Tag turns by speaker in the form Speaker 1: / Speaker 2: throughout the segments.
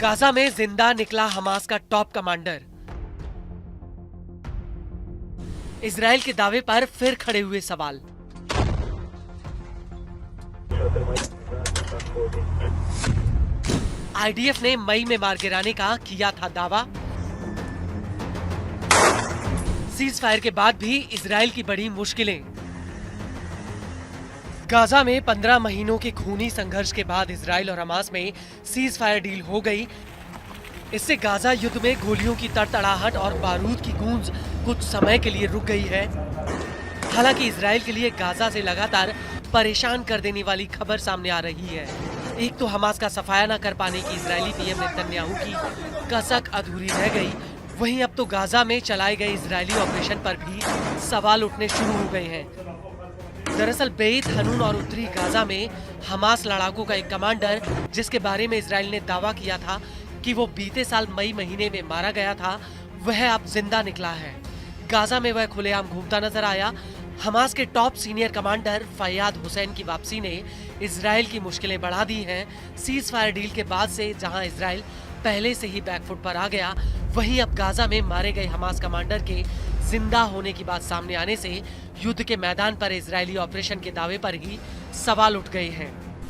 Speaker 1: Gaza में जिंदा निकला हमास का टॉप कमांडर। इजराइल के दावे पर फिर खड़े हुए सवाल। आईडीएफ ने मई में मार गिराने का किया था दावा। सीज फायर के बाद भी इजराइल की बड़ी मुश्किलें। गाजा में 15 महीनों के खूनी संघर्ष के बाद इजराइल और हमास में सीज फायर डील हो गई। इससे गाजा युद्ध में गोलियों की तड़तड़ाहट और बारूद की गूंज कुछ समय के लिए रुक गई है। हालांकि इजराइल के लिए गाजा से लगातार परेशान कर देने वाली खबर सामने आ रही है। एक तो हमास का सफाया न कर पाने की इजरायली पीएम नेतन्याहू की कसक अधूरी रह गई, वहीं अब तो गाजा में चलाए गए इजरायली ऑपरेशन पर भी सवाल उठने शुरू हो गए हैं। दरअसल बेत हनून और उत्तरी गाजा में हमास लड़ाकों का एक कमांडर, जिसके बारे में इजराइल ने दावा किया था कि वो बीते साल मई महीने में मारा गया था, वह अब जिंदा निकला है। गाजा में वह खुलेआम घूमता नजर आया। हमास के top senior commander Faiyad Hussain की वापसी ने इजराइल की मुश्किलें बढ़ा दी हैं। सीज फायर डील के बाद से जहां इजराइल पहले से ही बैकफुट पर आ गया, वहीं अब गाजा में मारे गए हमास कमांडर के जिंदा होने की बात सामने आने से युद्ध के मैदान पर इजरायली ऑपरेशन के दावे पर ही सवाल उठ गए हैं।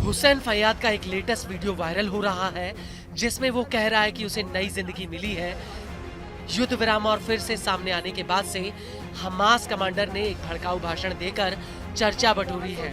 Speaker 1: हुसैन फैयाद का एक लेटेस्ट वीडियो वायरल हो रहा है, जिसमें वो कह रहा है कि उसे नई जिंदगी मिली है। युद्ध विराम और फिर से सामने आने के बाद से हमास कमांडर ने एक भड़काऊ भाषण देकर चर्चा बटोरी है।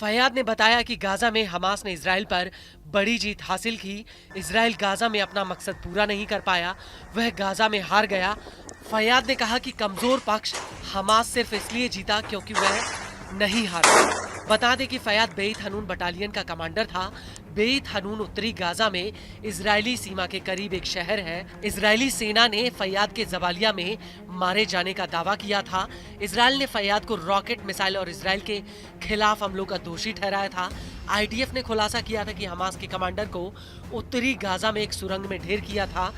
Speaker 1: फैयाद ने बताया कि गाजा में हमास ने इजराइल पर बड़ी जीत हासिल की। इजराइल गाजा में अपना मकसद पूरा नहीं कर पाया, वह गाजा में हार गया। फैयाद ने कहा कि कमजोर पक्ष हमास सिर्फ इसलिए जीता क्योंकि वह नहीं हारा। बता दें कि फैयाद बेत हनून बटालियन का कमांडर था। बेत हनून उत्तरी गाजा में इजरायली सीमा के करीब एक शहर है। इजरायली सेना ने फैयाद के जवालिया में मारे जाने का दावा किया था। इजराइल ने फैयाद को रॉकेट मिसाइल और इजराइल के खिलाफ हमलों का दोषी ठहराया था। आईडीएफ ने खुलासा किया था कि हमास के कमांडर को उत्तरी गाजा में एक सुरंग में ढेर किया था।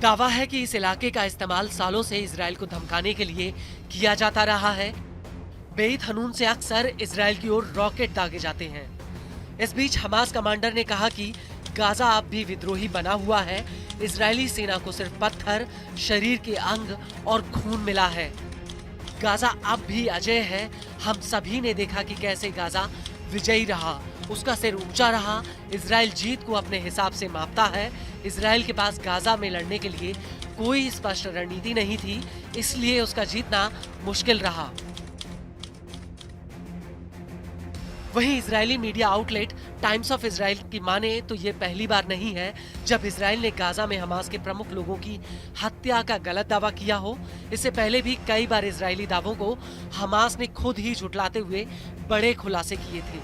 Speaker 1: दावा है कि इस इलाके का इस्तेमाल सालों से इजराइल को धमकाने के लिए किया जाता रहा है। बेत हनून से अक्सर इजराइल की ओर रॉकेट दागे जाते हैं। इस बीच हमास कमांडर ने कहा कि गाजा अब भी विद्रोही बना हुआ है। इजरायली सेना को सिर्फ पत्थर, शरीर के अंग और खून मिला है। गाजा अब भी अजय है। हम सभी ने देखा कि कैसे गाजा विजयी रहा, उसका सिर ऊंचा रहा। इजराइल जीत को अपने हिसाब से मापता है। इजराइल के पास गाजा में लड़ने के लिए कोई स्पष्ट रणनीति नहीं थी, इसलिए उसका जीतना मुश्किल रहा। वहीं Israeli media outlet times of Israel की माने तो ये पहली बार नहीं है जब इजराइल ने गाजा में हमास के प्रमुख लोगों की हत्या का गलत दावा किया हो। इससे पहले भी कई बार इजरायली दावों को हमास ने खुद ही झुठलाते हुए बड़े खुलासे किए थे।